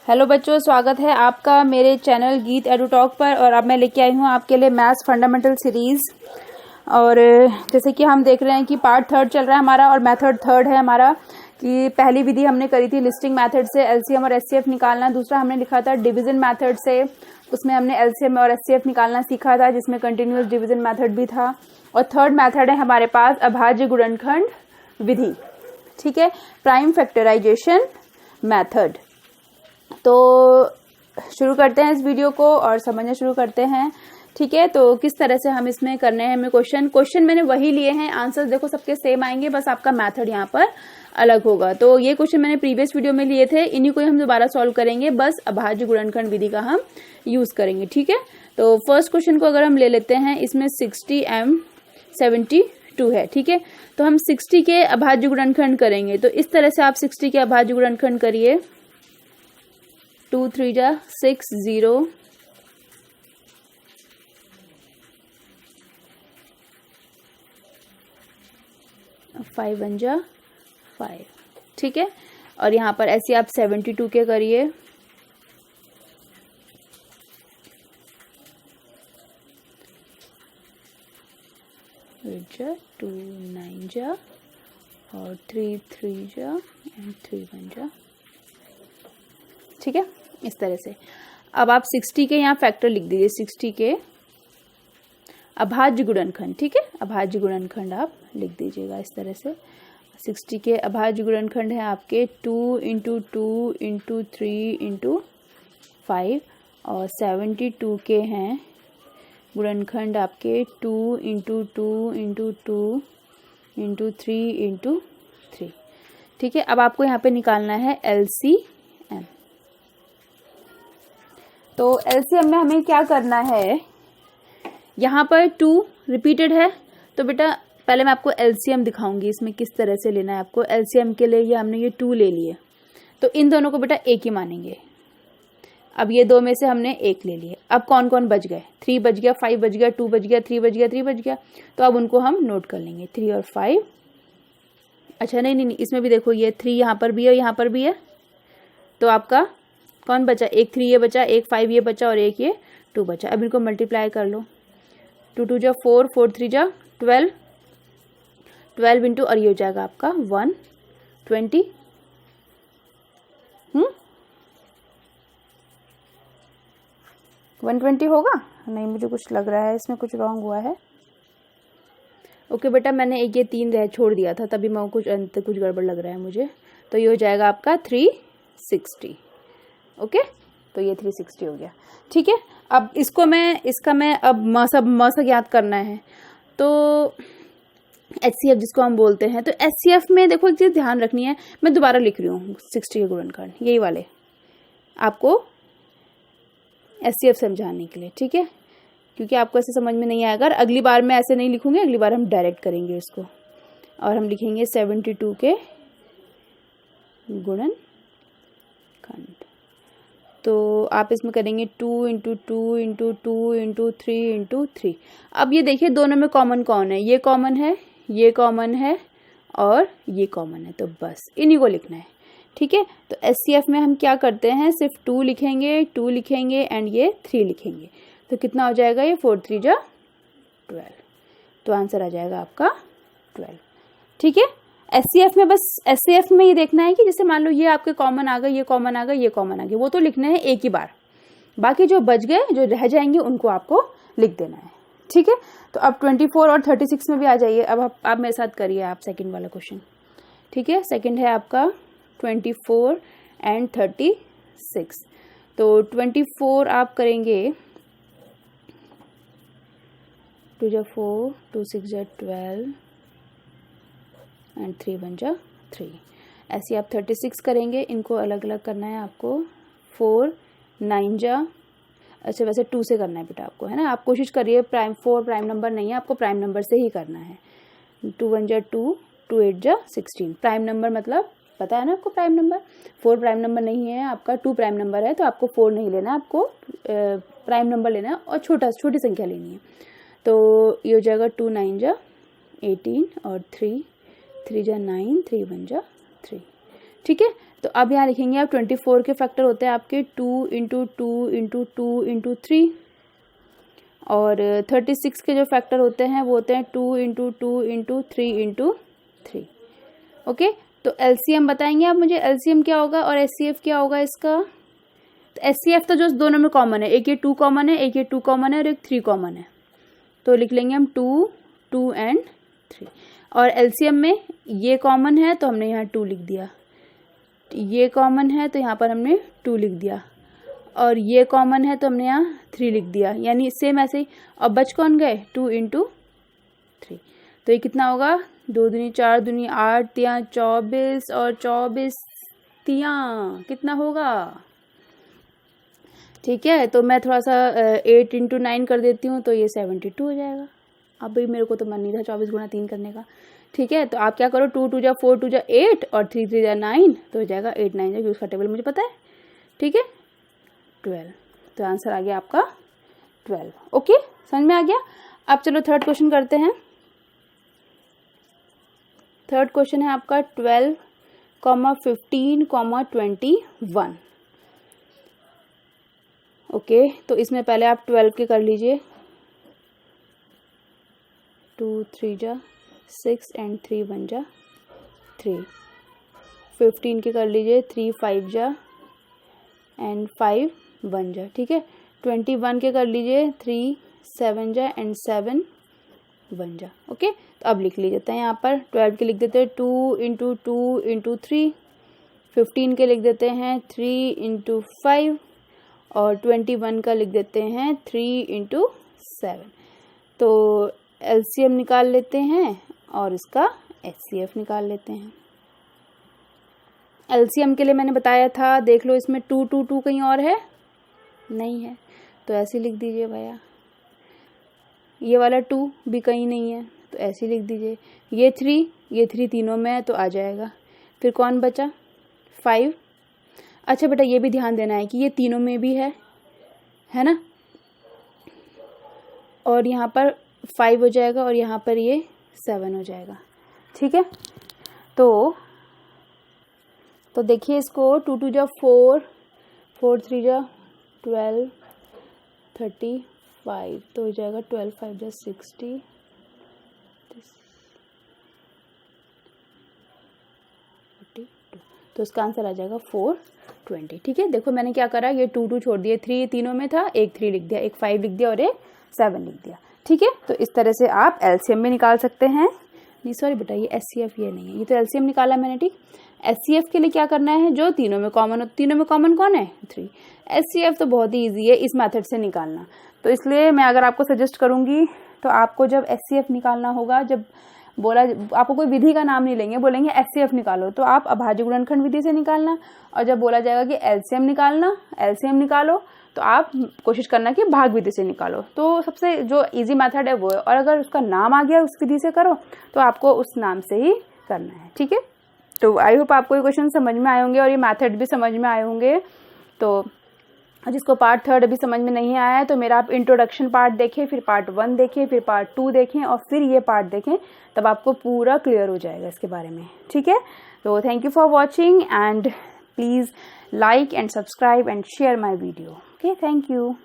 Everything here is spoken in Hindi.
हेलो बच्चों, स्वागत है आपका मेरे चैनल गीत एडू टॉक पर। और अब मैं लेके आई हूँ आपके लिए मैथ्स फंडामेंटल सीरीज। और जैसे कि हम देख रहे हैं कि पार्ट 3 चल रहा है हमारा और मेथड 3 है हमारा। कि पहली विधि हमने करी थी लिस्टिंग मेथड से एलसीएम और एचसीएफ निकालना। दूसरा हमने लिखा था डिवीजन मेथड से, उसमें हमने एलसीएम और एचसीएफ निकालना सीखा था, जिसमें कंटिन्यूअस डिवीजन मेथड भी था। और थर्ड मेथड है हमारे पास अभाज्य गुणनखंड विधि, ठीक है, प्राइम फैक्टराइजेशन मेथड। तो शुरू करते हैं इस वीडियो को और समझना शुरू करते हैं, ठीक है। तो किस तरह से हम इसमें करने हैं हमें क्वेश्चन मैंने वही लिए हैं, आंसर देखो सबके सेम आएंगे, बस आपका मेथड यहाँ पर अलग होगा। तो ये क्वेश्चन मैंने प्रीवियस वीडियो में लिए थे, इन्हीं को हम दोबारा सॉल्व करेंगे, बस अभाज्य गुणनखंड विधि का हम यूज करेंगे, ठीक है। तो फर्स्ट क्वेश्चन को अगर हम ले लेते हैं, इसमें 60m 72 है, ठीक है। तो हम 60 के अभाज्य गुणनखंड करेंगे। तो इस तरह से आप 60 के अभाज्य गुणनखंड करिए। 2 3 जा 6 0 5 1 जा 5, ठीक है। और यहाँ पर ऐसे आप 72 के करिए। 8 जा 2 9 जा और 3 3 जा एंड 3 1 जा, ठीक है, इस तरह से। अब आप 60 के यहाँ फैक्टर लिख दीजिए, 60 के अभाज्य गुणनखंड, ठीक है, अभाज्य गुणनखंड आप लिख दीजिएगा इस तरह से। 60 के अभाज्य गुणनखंड है आपके 2 × 2 × 3 × 5 और 72 के हैं गुणनखंड आपके 2 × 2 × 2 × 3 × 3, ठीक है। अब आपको यहाँ पे निकालना है LCM। तो एलसीएम में हमें क्या करना है, यहाँ पर 2 रिपीटेड है, तो बेटा पहले मैं आपको एलसीएम दिखाऊंगी इसमें किस तरह से लेना है आपको। एलसीएम के लिए ये हमने ये 2 ले लिए, तो इन दोनों को बेटा एक ही मानेंगे। अब ये 2 में से हमने 1 ले लिए। अब कौन कौन बच गए, 3 बच गया, 5 बच गया, 2 बच गया, 3 बच गया, 3 बच गया। तो अब उनको हम नोट कर लेंगे, 3 और 5। अच्छा नहीं, इसमें भी देखो ये 3 यहाँ पर भी है, यहाँ पर भी है। तो आपका कौन बचा, एक 3 ये बचा, एक 5 ये बचा और एक ये 2 बचा। अब इनको मल्टीप्लाई कर लो। 2 2 जा 4, 4 3 जा 12, 12 इंटू, और ये हो जाएगा आपका 120। 120 होगा? नहीं, मुझे कुछ लग रहा है इसमें कुछ रॉन्ग हुआ है। ओके बेटा, मैंने एक ये 3 रह छोड़ दिया था, तभी मैं कुछ गड़बड़ लग रहा है मुझे। तो ये हो जाएगा आपका 360। ओके, तो ये 360 हो गया, ठीक है। अब इसका मैं अब मसा याद करना है। तो एचसीएफ जिसको हम बोलते हैं, तो एचसीएफ में देखो एक चीज ध्यान रखनी है, मैं दोबारा लिख रही हूँ 60 के गुणनखंड, यही वाले आपको एचसीएफ समझाने के लिए, ठीक है, क्योंकि आपको ऐसे समझ में नहीं आएगा। अगली बार मैं ऐसे नहीं लिखूंगी, अगली बार हम डायरेक्ट करेंगे इसको और हम लिखेंगे 72 के गुणनखंड। तो आप इसमें करेंगे 2 × 2 × 2 × 3 × 3। अब ये देखिए दोनों में कॉमन कौन है, ये कॉमन है, ये कॉमन है और ये कॉमन है, तो बस इन्हीं को लिखना है, ठीक है। तो एचसीएफ में हम क्या करते हैं, सिर्फ 2 लिखेंगे एंड ये 3 लिखेंगे। तो कितना हो जाएगा, ये 4 3 जा 12। तो आंसर आ जाएगा आपका 12, ठीक है। एचसीएफ में बस एचसीएफ में ये देखना है कि जैसे मान लो ये आपके कॉमन आ गए, ये कॉमन आ गए, ये कॉमन आ गए, वो तो लिखने हैं एक ही बार। बाकी जो बच गए, जो रह जाएंगे, उनको आपको लिख देना है, ठीक है। तो अब 24 और 36 में भी आ जाइए। अब आप मेरे साथ करिए आप सेकंड वाला क्वेश्चन, ठीक है। सेकंड है आपका 24 एंड 36। तो 24 आप करेंगे 2 जा 4, 2 6 जा 12 एंड 3 1 जा 3। ऐसे आप 36 करेंगे, इनको अलग अलग करना है आपको। 4 9 जा, अच्छा वैसे 2 से करना है बेटा आपको, है ना। आप कोशिश करिए, 4 प्राइम नंबर नहीं है, आपको प्राइम नंबर से ही करना है। 2 1 जा 2, 2 8 जा 16। प्राइम नंबर मतलब पता है ना आपको, प्राइम नंबर। 4 प्राइम नंबर नहीं है आपका, 2 प्राइम नंबर है, तो आपको 4 नहीं लेना, आपको प्राइम नंबर लेना है और छोटी संख्या लेनी है। तो ये हो जाएगा 2 9 जा 18 और 3 3 जा 9, 3 1 जा 3, ठीक है। तो अब यहाँ लिखेंगे आप 24 के फैक्टर होते हैं आपके 2 इंटू 2 इंटू 2 इंटू 3, और 36 के जो फैक्टर होते हैं वो होते हैं 2 इंटू 2 इंटू 3 इंटू 3। ओके, तो एलसीएम बताएंगे आप मुझे, एलसीएम क्या होगा और एचसीएफ क्या होगा इसका। तो एचसीएफ तो जो दोनों में कॉमन है, एक ये 2 कॉमन है, एक ये 2 कॉमन है और एक 3 कॉमन है, तो लिख लेंगे हम 2 2 एंड 3। और एलसीएम में ये कॉमन है तो हमने यहाँ 2 लिख दिया, ये कॉमन है तो यहाँ पर हमने 2 लिख दिया, और ये कॉमन है तो हमने यहाँ 3 लिख दिया, यानी सेम ऐसे ही। अब बच कौन गए, 2 इंटू 3। तो ये कितना होगा, 2 दूनी 4 दूनी 8 तिया 24 और 24 तिया कितना होगा। ठीक है, तो मैं थोड़ा सा 8 इंटू 9 कर देती हूँ तो ये 72 हो जाएगा। अब भाई मेरे को तो मन नहीं था 24 गुना 3 करने का। ठीक है, तो आप क्या करो, 2 2 जा 4 2 जा 8 और 3 3 जा 9, तो हो जाएगा 8 9 जा, उसका टेबल मुझे पता है। ठीक है, 12। तो आंसर आ गया आपका 12। ओके, समझ में आ गया। अब चलो थर्ड क्वेश्चन करते हैं। थर्ड क्वेश्चन है आपका 12, 15, 21। ओके, तो इसमें पहले आप 12 के कर लीजिए, 2 3 जा 6 एंड 3 1 जा 3। 15 के कर लीजिए, 3 5 जा एंड 5 1 जा। ठीक है, 21 के कर लीजिए, 3 7 जा एंड 7 1 जा। ओके, तो अब लिख लीजिए यहाँ पर 12 के लिख देते हैं 2 इंटू 2 इंटू 3, 15 के लिख देते हैं 3 इंटू 5, और 21 का लिख देते हैं 3 इंटू 7। तो एलसीएम निकाल लेते हैं और इसका एचसीएफ निकाल लेते हैं। एलसीएम के लिए मैंने बताया था, देख लो इसमें 2 2 2 कहीं और है, नहीं है, तो ऐसे लिख दीजिए भैया। ये वाला 2 भी कहीं नहीं है तो ऐसे लिख दीजिए। ये 3 तीनों में है तो आ जाएगा। फिर कौन बचा, 5। अच्छा बेटा ये भी ध्यान देना है कि ये तीनों में भी है ना, और यहाँ पर 5 हो जाएगा और यहाँ पर ये 7 हो जाएगा। ठीक है, तो देखिए इसको 2 2 जा 4, 4 3 जा 12, 35, तो हो जाएगा 12 5 जा 60, तो इसका आंसर आ जाएगा 420। ठीक है, देखो मैंने क्या करा, ये 2 2 छोड़ दिए, 3 तीनों में था, एक 3 लिख दिया, एक 5 लिख दिया और एक 7 लिख दिया। ठीक है, तो इस तरह से आप एलसीएम भी निकाल सकते हैं। नहीं सॉरी बेटा, ये एचसीएफ ये नहीं है, ये तो एलसीएम निकाला मैंने। ठीक, एचसीएफ के लिए क्या करना है, जो तीनों में कॉमन हो, तीनों में कॉमन कौन है, 3। एचसीएफ तो बहुत ही ईजी है इस मेथड से निकालना, तो इसलिए मैं अगर आपको सजेस्ट करूंगी तो आपको जब एचसीएफ निकालना होगा, जब बोला आपको कोई विधि का नाम नहीं लेंगे, बोलेंगे एचसीएफ निकालो, तो आप अभाज्य गुणनखंड विधि से निकालना, और जब बोला जाएगा कि एलसीएम निकालो तो आप कोशिश करना कि भाग विधि से निकालो। तो सबसे जो इजी मेथड है वो है, और अगर उसका नाम आ गया उस विधि से करो तो आपको उस नाम से ही करना है। ठीक है, तो आई होप आपको ये क्वेश्चन समझ में आए होंगे और ये मेथड भी समझ में आए होंगे। तो जिसको पार्ट 3 अभी समझ में नहीं आया है तो मेरा आप इंट्रोडक्शन पार्ट देखें, फिर पार्ट 1 देखें, फिर पार्ट 2 देखें और फिर ये पार्ट देखें, तब आपको पूरा क्लियर हो जाएगा इसके बारे में। ठीक है, तो thank you for watching and please like and subscribe and share my video. Okay, thank you.